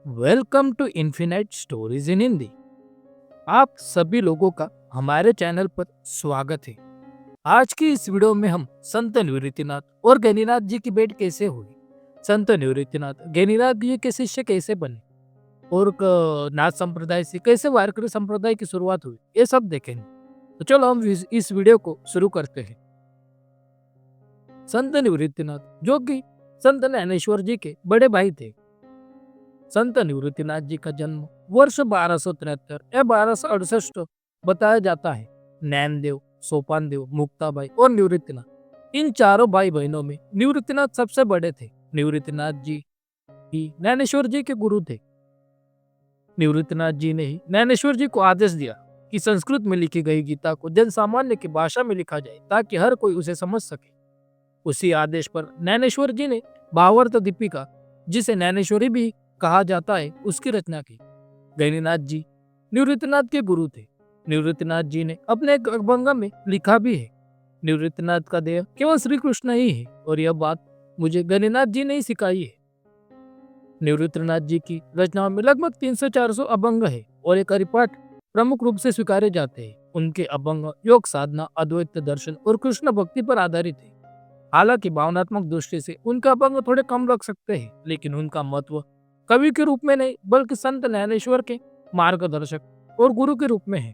Welcome to infinite stories in Hindi. आप सभी लोगों का हमारे चैनल पर स्वागत है। आज की इस वीडियो में हम संत निवृत्तिनाथ और गैनीनाथ जी की भेंट कैसे हुई, संत निवृत्तिनाथ गैनीनाथ जी के शिष्य कैसे बने और नाथ संप्रदाय से कैसे वारकरी संप्रदाय की शुरुआत हुई, ये सब देखेंगे। तो चलो हम इस वीडियो को शुरू करते हैं। संत निवृत्तिनाथ जो कि संत ज्ञानेश्वर जी के बड़े भाई थे। संत निवृत्तिनाथ जी का जन्म वर्ष 1273 या 1268 बताया जाता है। नैनदेव, सोपानदेव, मुक्ताबाई और निवृत्तिनाथ, इन चारों भाई बहनों में निवृत्तिनाथ सबसे बड़े थे। निवृत्तिनाथ जी ही ज्ञानेश्वर जी के गुरु थे। निवृत्तिनाथ जी ने ही ज्ञानेश्वर जी को आदेश दिया कि संस्कृत में लिखी गई गीता को जन सामान्य की भाषा में लिखा जाए ताकि हर कोई उसे समझ सके। उसी आदेश पर ज्ञानेश्वर जी ने भावार्थ दीपिका, जिसे ज्ञानेश्वरी भी कहा जाता है, उसकी रचना की। गैनीनाथ जी निवृत्तिनाथ के गुरु थे। निवृत्तिनाथ जी ने अपने एक अभंग में लिखा भी है, निवृत्तिनाथ का देह केवल श्री कृष्ण ही है और यह बात मुझे गैनीनाथ जी ने ही सिखाई है। निवृत्तिनाथ जी की रचनाओं में लगभग 300-400 अभंग है और एक हरिपाठ प्रमुख रूप से स्वीकारे जाते हैं। उनके अभंग योग साधना, अद्वैत दर्शन और कृष्ण भक्ति पर आधारित है। हालांकि भावनात्मक दृष्टि से उनका अभंग थोड़े कम रख सकते हैं, लेकिन उनका महत्व कवि के रूप में नहीं बल्कि संत ज्ञानेश्वर के मार्गदर्शक और गुरु के रूप में है।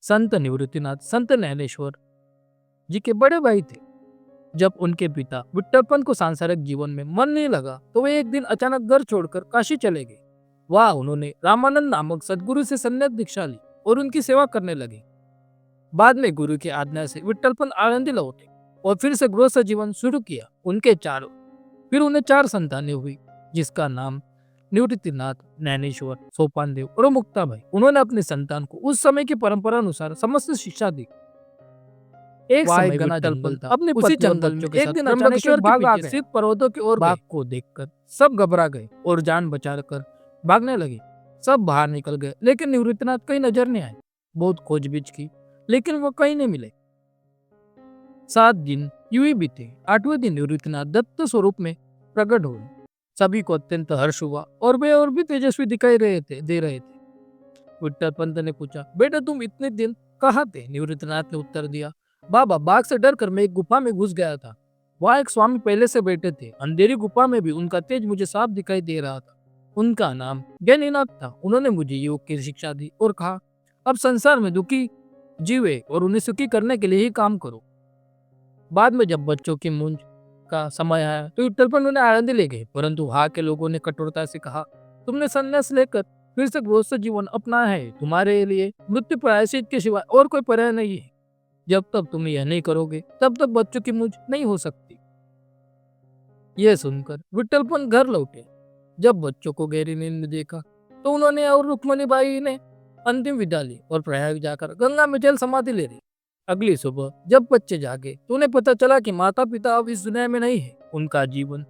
संत निवृत्तिनाथ संत ज्ञानेश्वर जी के बड़े भाई थे। जब उनके पिता विट्ठलपंत को सांसारिक जीवन में मन नहीं लगा तो वे एक दिन अचानक घर छोड़कर काशी चले गए। वहां उन्होंने रामानंद नामक सदगुरु से संन्यास दीक्षा ली और उनकी सेवा करने लगे। बाद में गुरु की आज्ञा से विट्ठलपंत आनंदी लौटे और फिर से गृहस्थ जीवन शुरू किया। फिर उन्हें 4 संतानें हुई, जिसका नाम निवृत्तिनाथ, ज्ञानेश्वर, सोपानदेव और मुक्ताबाई। उन्होंने अपने संतान को उस समय की परंपरा अनुसार समस्त शिक्षा दी। एक समय घना जंगल था। अपनी उसी जंगल में एक दिन अचानक एक बाघ आ गया। सिर्फ पर्वतों की ओर बाघ को देखकर सब घबरा गए और जान बचाकर भागने लगे। सब बाहर निकल गए, लेकिन निवृत्तिनाथ कहीं नजर नहीं आए। बहुत खोजबीन की, लेकिन वो कहीं नहीं मिले। 7 दिन यूं ही बीते। 8वें दिन निवृत्तिनाथ दत्त स्वरूप में प्रकट हुए। सभी को अत्यंत हर्ष हुआ और वे और भी तेजस्वी दिखाई दे रहे थे। विट्ठलपंत ने पूछा, बेटा तुम इतने दिन कहाँ थे? निवृत्तिनाथ ने उत्तर दिया, बाबा बाघ से डरकर मैं एक गुफा में घुस गया था। वहाँ एक स्वामी पहले से बैठे थे। अंधेरी गुफा में भी उनका तेज मुझे साफ दिखाई दे रहा था। उनका नाम ज्ञानीनाथ था। उन्होंने मुझे योग की शिक्षा दी और कहा, अब संसार में दुखी जीवे और उन्हें सुखी करने के लिए ही काम करो। बाद में जब बच्चों की मूंज का समय आया तो विट्ठलपंत उन्हें आनंद ले गए, परंतु वहां के लोगों ने कठोरता से कहा, तुमने संन्यास लेकर फिर से गृहस्थ जीवन अपनाया है, तुम्हारे लिए मृत्यु प्रायश्चित के सिवाय और कोई पर्याय नहीं है। जब तक तुम यह नहीं करोगे तब तक बच्चों की मूंज नहीं हो सकती। यह सुनकर विट्ठलपंत घर लौटे। जब बच्चों को गहरी नींद में देखा तो उन्होंने और रुक्मणी बाई ने अंतिम विदा ली और प्रयाग जाकर गंगा में जल समाधि ले ली। अगली सुबह जब बच्चे जागे तो उन्हें पता चला कि माता पिता अब इस दुनिया में नहीं है। उनका जीवन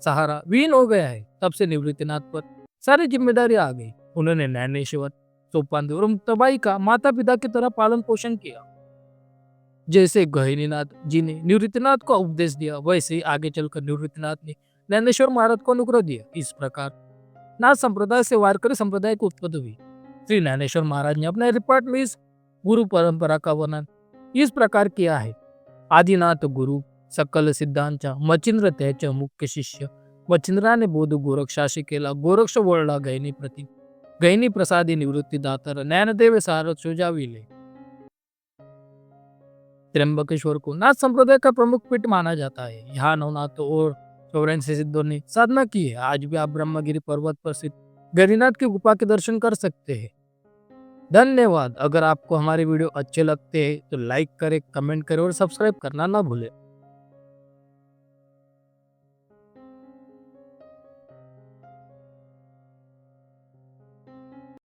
सहारा विहीन हो गया है। तब से निवृत्तिनाथ पर सारी जिम्मेदारी आ गई। उन्होंने ज्ञानेश्वर, सोपानदेव और मुक्ताबाई का माता पिता की तरह पालन पोषण किया। जैसे गहनीनाथ जी ने निवृत्तिनाथ को उपदेश दिया, वैसे ही आगे चलकर निवृत्तिनाथ ने ज्ञानेश्वर महाराज को अनुग्रह दिया। इस प्रकार नाथ संप्रदाय से वारकरी संप्रदाय की उत्पत्ति हुई। श्री ज्ञानेश्वर महाराज ने अपने रिपोर्ट में इस गुरु परंपरा का वर्णन इस प्रकार किया है। आदिनाथ गुरु सकल सिद्धांचा मचिंद्र त्याचे मुख्य शिष्य मचिंद्राने बोध गोरक्षाशी केला गोरक्ष वळला गैनी प्रति गैनी प्रसादी निवृत्ती दातर ज्ञानदेव सार सुजाविले। त्र्यंबकेश्वर को नाथ संप्रदाय का प्रमुख पीठ माना जाता है। यहाँ नवनाथ और 84 सिद्धों ने साधना की है। आज भी आप ब्रह्मगिरी पर्वत पर स्थित गैरीनाथ की गुफा के दर्शन कर सकते हैं। धन्यवाद। अगर आपको हमारे वीडियो अच्छे लगते हैं तो लाइक करें, कमेंट करें और सब्सक्राइब करना ना भूलें।